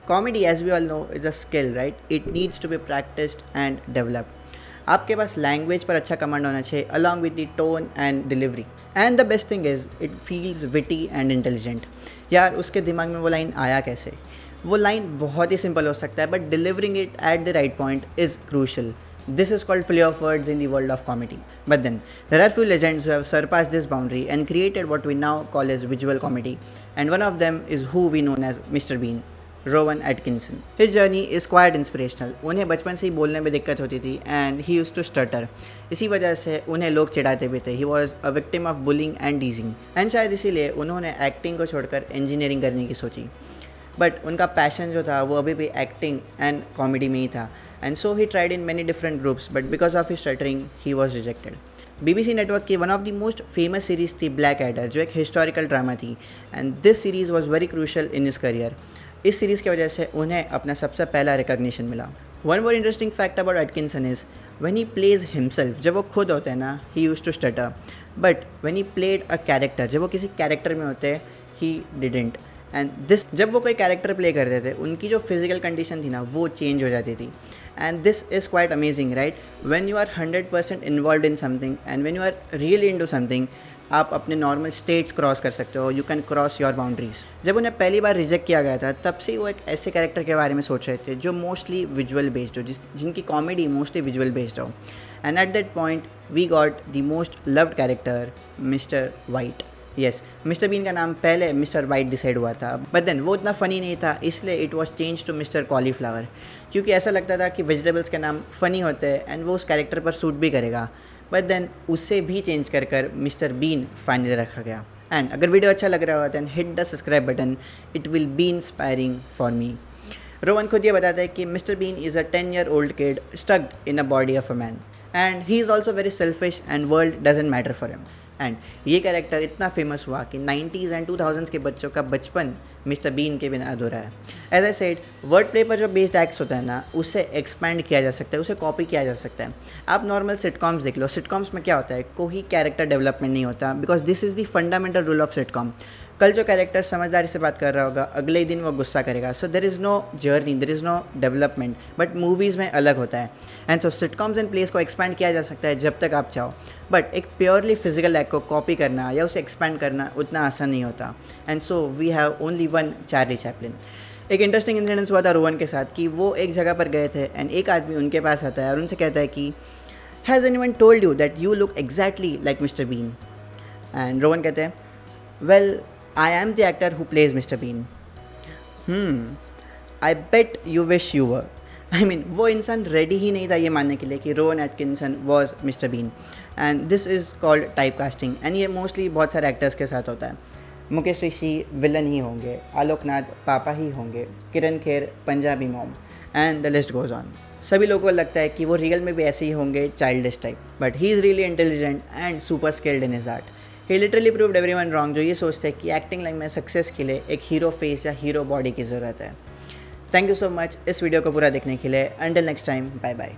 Comedy as we all know is a skill, right? It needs to be practised and developed. आपके पास language पर अच्छा command होना चाहिए along with the tone and delivery. And the best thing is it feels witty and intelligent. यार उसके दिमाग में वो लाइन आया कैसे? वो लाइन बहुत ही सिंपल हो सकता है, but delivering it at the right point is crucial. This is called play of words in the world of comedy. But then, there are few legends who have surpassed this boundary and created what we now call as visual comedy. And one of them is who we know as Mr. Bean, Rowan Atkinson. His journey is quite inspirational. उन्हें बचपन से ही बोलने में दिक्कत होती थी and he used to stutter. इसी वजह से उन्हें लोग चिढ़ाते भी थे. He was a victim of bullying and teasing. And शायद इसीलिए उन्होंने एक्टिंग को छोड़कर इंजीनियरिंग करने की सोची. बट उनका पैशन जो था वो अभी भी एक्टिंग एंड कॉमेडी में ही था. And so he tried in many different groups, but because of his stuttering he was rejected. BBC network की one of the most famous series थी ब्लैक एडर, जो एक हिस्टोरिकल ड्रामा थी. And this series was very crucial in his career. इस series की वजह से उन्हें अपना सबसे पहला रिकॉग्निशन मिला. One more interesting fact about Atkinson is when he plays himself, जब वो खुद होते हैं ना, he used to stutter. But when he played a character, जब वो किसी कैरेक्टर में होते हैं, ही डिडेंट. एंड दिस, जब वो कोई कैरेक्टर प्ले करते थे, उनकी जो फिजिकल कंडीशन थी ना, वो चेंज हो जाती थी. And this is quite amazing, right? When you are 100% involve in something and when you are really into something, आप अपने नॉर्मल स्टेट्स क्रॉस कर सकते हो. You can cross your boundaries. जब उन्हें पहली बार रिजेक्ट किया गया था, तब से वो एक ऐसे कैरेक्टर के बारे में सोच रहे थे जो मोस्टली विजुअल बेस्ड हो, जिनकी कॉमेडी मोस्टली विजुअल बेस्ड हो. And at that point we got the most loved character, mister white. Yes, mister bean का नाम पहले मिस्टर वाइट डिसाइड हुआ था, बट देन वो इतना फ़नी नहीं था, इसलिए it was change to mister cauliflower, क्योंकि ऐसा लगता था कि वेजिटेबल्स के नाम फ़नी होते हैं एंड वो उस कैरेक्टर पर सूट भी करेगा. बट देन उससे भी चेंज कर मिस्टर बीन फाइनली रखा गया. एंड अगर वीडियो अच्छा लग रहा हो then hit the subscribe button, it will be inspiring for me. Rowan खुद ये बताता है कि mister bean is a 10-year-old kid stuck in a body of a man. And he is also very selfish and world doesn't matter for him. And ये character इतना famous हुआ कि 90s and 2000s के बच्चों का बचपन mister been के बिना अधूरा है. As I said, word play पर जो बेस्ड एक्ट्स होता है ना, उसे एक्सपैंड किया जा सकता है, उसे कॉपी किया जा सकता है. आप नॉर्मल सिटकॉम्स देख लो. सिटकॉम्स में क्या होता है, कोई कैरेक्टर डेवलपमेंट नहीं होता, because this is the fundamental rule of sitcom. कल जो कैरेक्टर समझदारी से बात कर रहा होगा, अगले ही दिन वो गुस्सा करेगा. So there is no journey, there is no development. But movies में अलग होता है. And so sitcoms and place को एक्सपैंड किया जा सकता है जब तक आप चाहो, बट एक प्योरली फिजिकल एक्ट को कॉपी करना या उसे एक्सपैंड करना उतना आसान नहीं होता. And so we have only one Charlie Chaplin. एक इंटरेस्टिंग इंसिडेंस हुआ था रोवन के साथ कि वो एक जगह पर गए थे एंड एक आदमी उनके पास आता है और उनसे कहता है कि has anyone told you that you look exactly like mister bean? And Rowan कहते हैं, well, I am the actor who plays Mr. Bean. I bet you wish you were. I mean, वो इंसान रेडी ही नहीं था ये मानने के लिए कि Rowan Atkinson was mister bean. And this is called type casting. एंड ये मोस्टली बहुत सारे एक्टर्स के साथ होता है. मुकेश ऋषि विलन ही होंगे, आलोकनाथ पापा ही होंगे, Kiran Kher Punjabi mom, and the list goes on. सभी लोगों को लगता है कि वो रियल में भी ऐसे ही होंगे, childish type. But he is really intelligent and super skilled in his art. He literally proved everyone wrong जो ये सोचते हैं कि एक्टिंग लाइन में सक्सेस के लिए एक हीरो फेस या हीरो बॉडी की ज़रूरत है. थैंक यू सो मच इस वीडियो को पूरा देखने के लिए. Until next time, bye bye.